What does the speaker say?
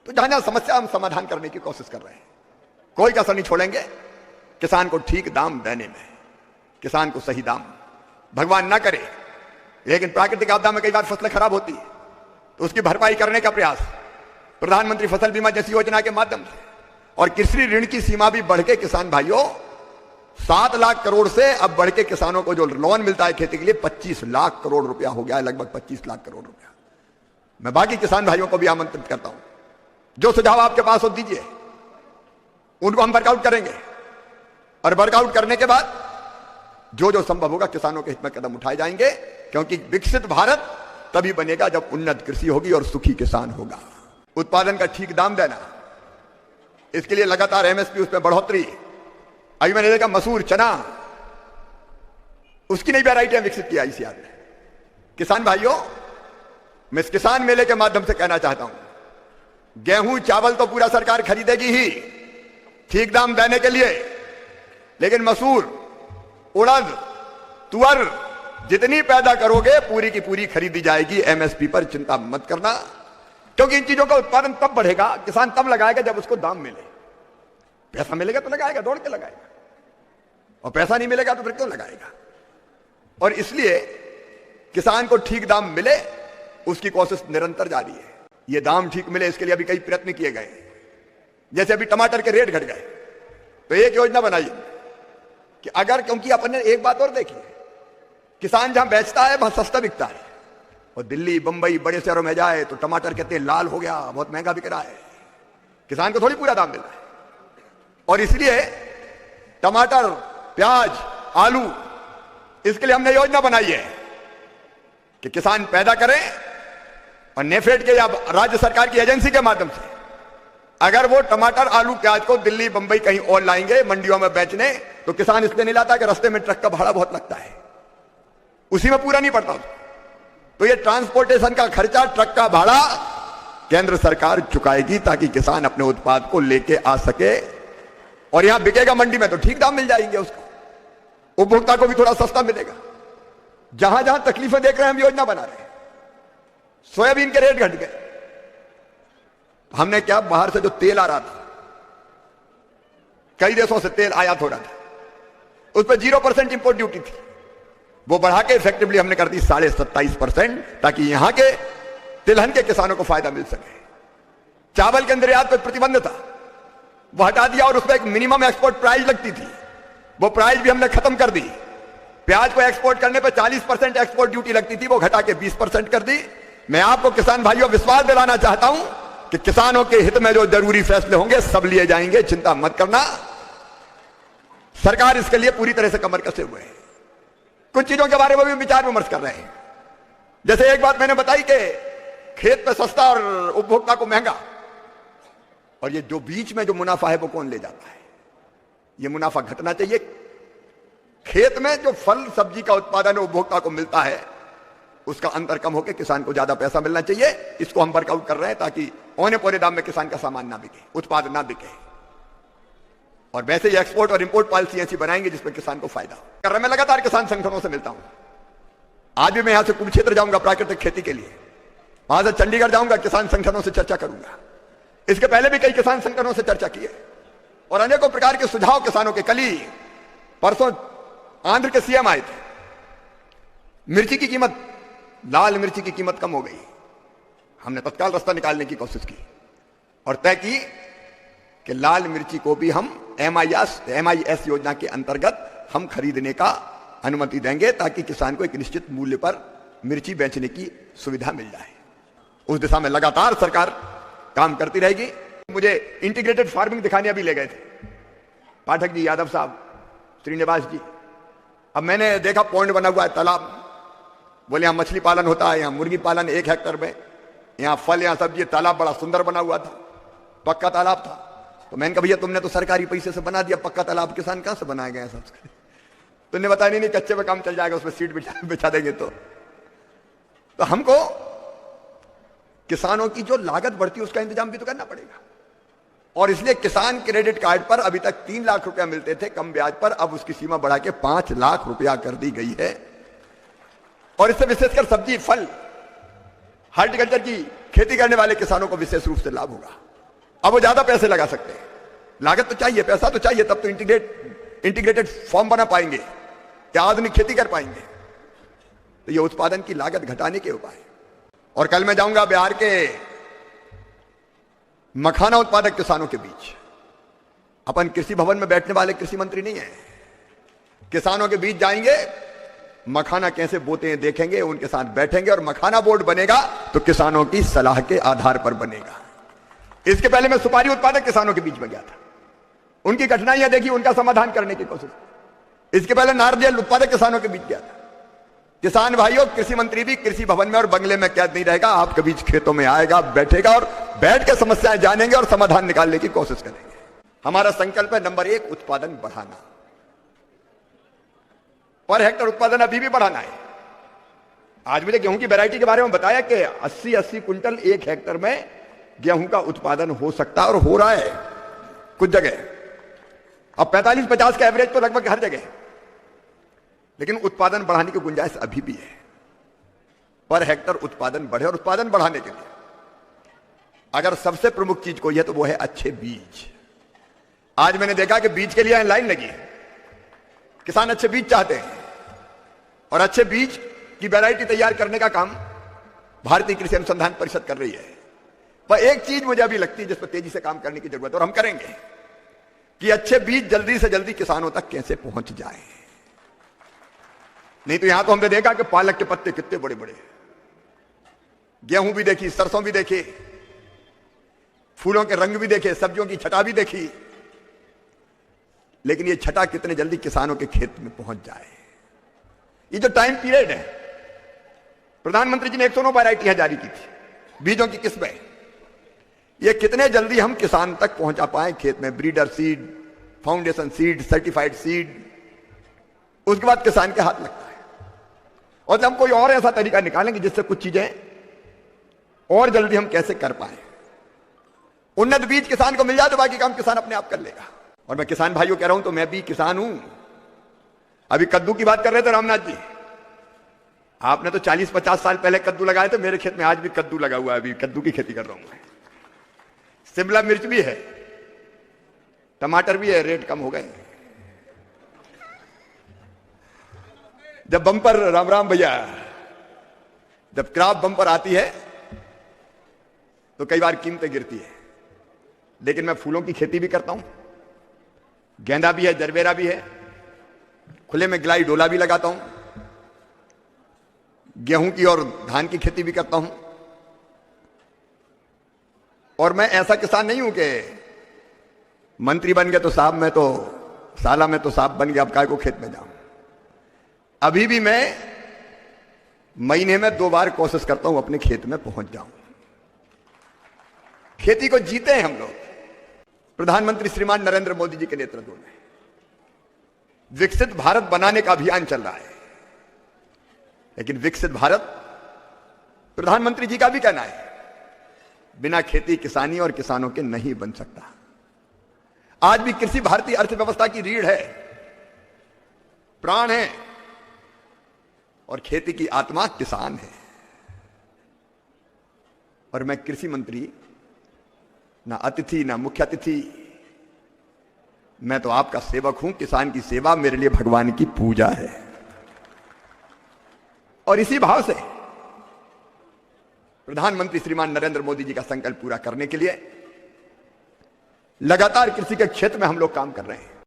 तो जहां जहां समस्या हम समाधान करने की कोशिश कर रहे हैं, कोई कसर नहीं छोड़ेंगे किसान को ठीक दाम देने में, किसान को सही दाम। भगवान ना करे लेकिन प्राकृतिक आपदा में कई बार फसलें खराब होती है तो उसकी भरपाई करने का प्रयास प्रधानमंत्री फसल बीमा जैसी योजना के माध्यम से, और कृषि ऋण की सीमा भी बढ़ के किसान भाइयों 7 लाख करोड़ से अब बढ़ के किसानों को जो लोन मिलता है खेती के लिए 25 लाख करोड़ रुपया हो गया है, लगभग 25 लाख करोड़ रुपया। मैं बाकी किसान भाइयों को भी आमंत्रित करता हूं, जो सुझाव आपके पास हो दीजिए, उनको हम वर्कआउट करेंगे और वर्कआउट करने के बाद जो जो संभव होगा किसानों के हित में कदम उठाए जाएंगे, क्योंकि विकसित भारत तभी बनेगा जब उन्नत कृषि होगी और सुखी किसान होगा। उत्पादन का ठीक दाम देना, इसके लिए लगातार एमएसपी उसमें बढ़ोतरी। अभी मैंने देखा मसूर, चना, उसकी नई वैरायटियां विकसित किया ICR ने। किसान भाइयों, मैं इस किसान मेले के माध्यम से कहना चाहता हूं, गेहूं चावल तो पूरा सरकार खरीदेगी ही ठीक दाम देने के लिए, लेकिन मसूर, उड़द, तुअर जितनी पैदा करोगे पूरी की पूरी खरीदी जाएगी एमएसपी पर, चिंता मत करना। क्योंकि इन चीजों का उत्पादन तब बढ़ेगा, किसान तब लगाएगा जब उसको दाम मिले। पैसा मिलेगा तो लगाएगा, दौड़ के लगाएगा, और पैसा नहीं मिलेगा तो फिर क्यों लगाएगा। और इसलिए किसान को ठीक दाम मिले उसकी कोशिश निरंतर जारी है। ये दाम ठीक मिले इसके लिए अभी कई प्रयत्न किए गए। जैसे अभी टमाटर के रेट घट गए तो एक योजना बनाई कि अगर, क्योंकि अपन ने एक बात और देखी, किसान जहां बेचता है वहां सस्ता बिकता है, और दिल्ली, बंबई, बड़े शहरों में जाए तो टमाटर के तेल लाल हो गया, बहुत महंगा बिक रहा है, किसान को थोड़ी पूरा दाम मिल रहा है। और इसलिए टमाटर, प्याज, आलू, इसके लिए हमने योजना बनाई है कि किसान पैदा करें और नेफेड के या राज्य सरकार की एजेंसी के माध्यम से अगर वो टमाटर, आलू, प्याज को दिल्ली, बंबई कहीं और लाएंगे मंडियों में बेचने, तो किसान इसलिए नहीं लाता कि रास्ते में ट्रक का भाड़ा बहुत लगता है, उसी में पूरा नहीं पड़ता उसको। तो ये ट्रांसपोर्टेशन का खर्चा, ट्रक का भाड़ा केंद्र सरकार चुकाएगी ताकि किसान अपने उत्पाद को लेके आ सके, और यहां बिकेगा मंडी में तो ठीक दाम मिल जाएंगे उसको, उपभोक्ता को भी थोड़ा सस्ता मिलेगा। जहां जहां तकलीफें देख रहे हैं हम योजना बना रहे हैं। सोयाबीन के रेट घट गए, हमने क्या, बाहर से जो तेल आ रहा था, कई देशों से तेल आयात हो रहा था, उस पर 0% इंपोर्ट ड्यूटी थी, वो बढ़ा के इफेक्टिवली हमने कर दी 27.5%, ताकि यहां के तिलहन के किसानों को फायदा मिल सके। चावल के निर्यात पर प्रतिबंध था, वो हटा दिया, और उसमें एक मिनिमम एक्सपोर्ट प्राइस लगती थी, वो प्राइस भी हमने खत्म कर दी। प्याज को एक्सपोर्ट करने पर 40% एक्सपोर्ट ड्यूटी लगती थी, वो घटा के 20% कर दी। मैं आपको किसान भाइयों विश्वास दिलाना चाहता हूं कि किसानों के हित में जो जरूरी फैसले होंगे सब लिए जाएंगे, चिंता मत करना। सरकार इसके लिए पूरी तरह से कमर कसे हुए है। कुछ चीजों के बारे में भी विचार विमर्श कर रहे हैं। जैसे एक बात मैंने बताई कि खेत पे सस्ता और उपभोक्ता को महंगा, और ये जो बीच में जो मुनाफा है वो कौन ले जाता है? ये मुनाफा घटना चाहिए। खेत में जो फल सब्जी का उत्पादन उपभोक्ता को मिलता है उसका अंतर कम होकर किसान को ज्यादा पैसा मिलना चाहिए। इसको हम वर्कआउट कर रहे हैं ताकि औने पौने दाम में किसान का सामान ना बिके, उत्पाद ना बिके। और वैसे ही एक्सपोर्ट और इंपोर्ट पॉलिसी ऐसी बनाएंगे जिसमें किसान को फायदा कर रहे। मैं लगातार किसान संगठनों से मिलता हूं। आज भी मैं यहां से कुरुक्षेत्र जाऊंगा प्राकृतिक खेती के लिए, वहां से चंडीगढ़ जाऊंगा, किसान संगठनों से चर्चा करूंगा। इसके पहले भी कई किसान संगठनों से चर्चा की है और अनेकों प्रकार के सुझाव किसानों के। कल ही परसों आंध्र के सीएम आए थे। मिर्ची की कीमत, लाल मिर्ची की कीमत कम हो गई। हमने तत्काल रास्ता निकालने की कोशिश की और तय की कि लाल मिर्ची को भी हम MIS योजना के अंतर्गत हम खरीदने का अनुमति देंगे ताकि किसान को एक निश्चित मूल्य पर मिर्ची बेचने की सुविधा मिल जाए। उस दिशा में लगातार सरकार काम करती रहेगी। मुझे इंटीग्रेटेड फार्मिंग दिखाने अभी ले गए थे पाठक जी, यादव साहब, श्रीनिवास जी। अब मैंने देखा पॉइंट बना हुआ है, तालाब। बोले यहां मछली पालन होता है, यहां मुर्गी पालन 1 हेक्टेयर में, यहां फल, यहां सब्जी। तालाब बड़ा सुंदर बना हुआ था, पक्का तालाब था। तो मैंने कहा भैया तुमने तो सरकारी पैसे से बना दिया, पक्का तालाब किसान कहां से बनाए गए सब? तुमने बताया नहीं कच्चे में काम चल जाएगा, उसमें सीट बिछा देंगे। तो हमको किसानों की जो लागत बढ़ती है उसका इंतजाम भी तो करना पड़ेगा। और इसलिए किसान क्रेडिट कार्ड पर अभी तक 3 लाख रुपया मिलते थे कम ब्याज पर, अब उसकी सीमा बढ़ा के 5 लाख रुपया कर दी गई है। और इससे विशेषकर सब्जी, फल, हार्टिकल्चर की खेती करने वाले किसानों को विशेष रूप से लाभ होगा। अब वो ज्यादा पैसे लगा सकते हैं। लागत तो चाहिए, पैसा तो चाहिए, तब तो इंटीग्रेटेड फॉर्म बना पाएंगे या आधुनिक खेती कर पाएंगे। तो ये उत्पादन की लागत घटाने के उपाय। और कल मैं जाऊंगा बिहार के मखाना उत्पादक किसानों के बीच। अपन कृषि भवन में बैठने वाले कृषि मंत्री नहीं है, किसानों के बीच जाएंगे, मखाना कैसे बोते हैं देखेंगे, उनके साथ बैठेंगे और मखाना बोर्ड बनेगा तो किसानों की सलाह के आधार पर बनेगा। इसके पहले मैं सुपारी उत्पादक किसानों के बीच में गया था, उनकी कठिनाइयां देखी, उनका समाधान करने की कोशिश। इसके पहले नारियल उत्पादक किसानों के बीच गया था। किसान भाइयों, कृषि मंत्री भी कृषि भवन में और बंगले में कैद नहीं रहेगा, आपके बीच खेतों में आएगा, बैठेगा और बैठ के समस्याएं जानेंगे और समाधान निकालने की कोशिश करेंगे। हमारा संकल्प है नंबर 1 उत्पादन बढ़ाना। पर हेक्टर उत्पादन अभी भी बढ़ाना है। आज मुझे गेहूं की वैरायटी के बारे में बताया कि 80-80 कुंटल एक हेक्टर में गेहूं का उत्पादन हो सकता है और हो रहा है कुछ जगह। अब 45-50 का एवरेज तो लगभग हर जगह, लेकिन उत्पादन बढ़ाने की गुंजाइश अभी भी है। पर हेक्टर उत्पादन बढ़े, और उत्पादन बढ़ाने के लिए अगर सबसे प्रमुख चीज कोई है तो वो है अच्छे बीज। आज मैंने देखा कि बीज के लिए लाइन लगी है, किसान अच्छे बीज चाहते हैं और अच्छे बीज की वैरायटी तैयार करने का काम भारतीय कृषि अनुसंधान परिषद कर रही है। पर एक चीज मुझे अभी लगती है जिस पर तेजी से काम करने की जरूरत है, और हम करेंगे, कि अच्छे बीज जल्दी से जल्दी किसानों तक कैसे पहुंच जाए। नहीं तो यहां तो हमने देखा कि पालक के पत्ते कितने बड़े बड़े, गेहूं भी देखी, सरसों भी देखी, फूलों के रंग भी देखे, सब्जियों की छटा भी देखी, लेकिन ये छटा कितने जल्दी किसानों के खेत में पहुंच जाए। ये जो टाइम पीरियड है, प्रधानमंत्री जी ने 109 वैरायटियां जारी की थी बीजों की किस्में, ये कितने जल्दी हम किसान तक पहुंचा पाए खेत में। Breeder seed, foundation seed, certified seed, उसके बाद किसान के हाथ लगता है। और जब हम कोई और ऐसा तरीका निकालेंगे जिससे कुछ चीजें और जल्दी हम कैसे कर पाए, उन्नत बीज किसान को मिल जाए तो बाकी काम किसान अपने आप कर लेगा। और मैं किसान भाइयों कह रहा हूं तो मैं भी किसान हूं। अभी कद्दू की बात कर रहे थे रामनाथ जी, आपने तो 40-50 साल पहले कद्दू लगाए थे, मेरे खेत में आज भी कद्दू लगा हुआ है, अभी कद्दू की खेती कर रहा हूं मैं। शिमला मिर्च भी है, टमाटर भी है, रेट कम हो गए। जब बम्पर, राम राम भैया, जब क्रॉप बम्पर आती है तो कई बार कीमतें गिरती है, लेकिन मैं फूलों की खेती भी करता हूं, गेंदा भी है, जरबेरा भी है, खुले में गिलाई डोला भी लगाता हूं, गेहूं की और धान की खेती भी करता हूं। और मैं ऐसा किसान नहीं हूं कि मंत्री बन गए तो साहब मैं तो साला में तो साहब बन गया, अब काय को खेत में जाऊं। अभी भी मैं महीने में 2 बार कोशिश करता हूं अपने खेत में पहुंच जाऊं। खेती को जीते हैं हम लोग। प्रधानमंत्री श्रीमान नरेंद्र मोदी जी के नेतृत्व में विकसित भारत बनाने का अभियान चल रहा है, लेकिन विकसित भारत प्रधानमंत्री जी का भी कहना है, बिना खेती किसानी और किसानों के नहीं बन सकता। आज भी कृषि भारतीय अर्थव्यवस्था की रीढ़ है, प्राण है, और खेती की आत्मा किसान है। और मैं कृषि मंत्री, ना अतिथि ना मुख्य अतिथि, मैं तो आपका सेवक हूं। किसान की सेवा मेरे लिए भगवान की पूजा है। और इसी भाव से प्रधानमंत्री श्रीमान नरेंद्र मोदी जी का संकल्प पूरा करने के लिए लगातार कृषि के क्षेत्र में हम लोग काम कर रहे हैं।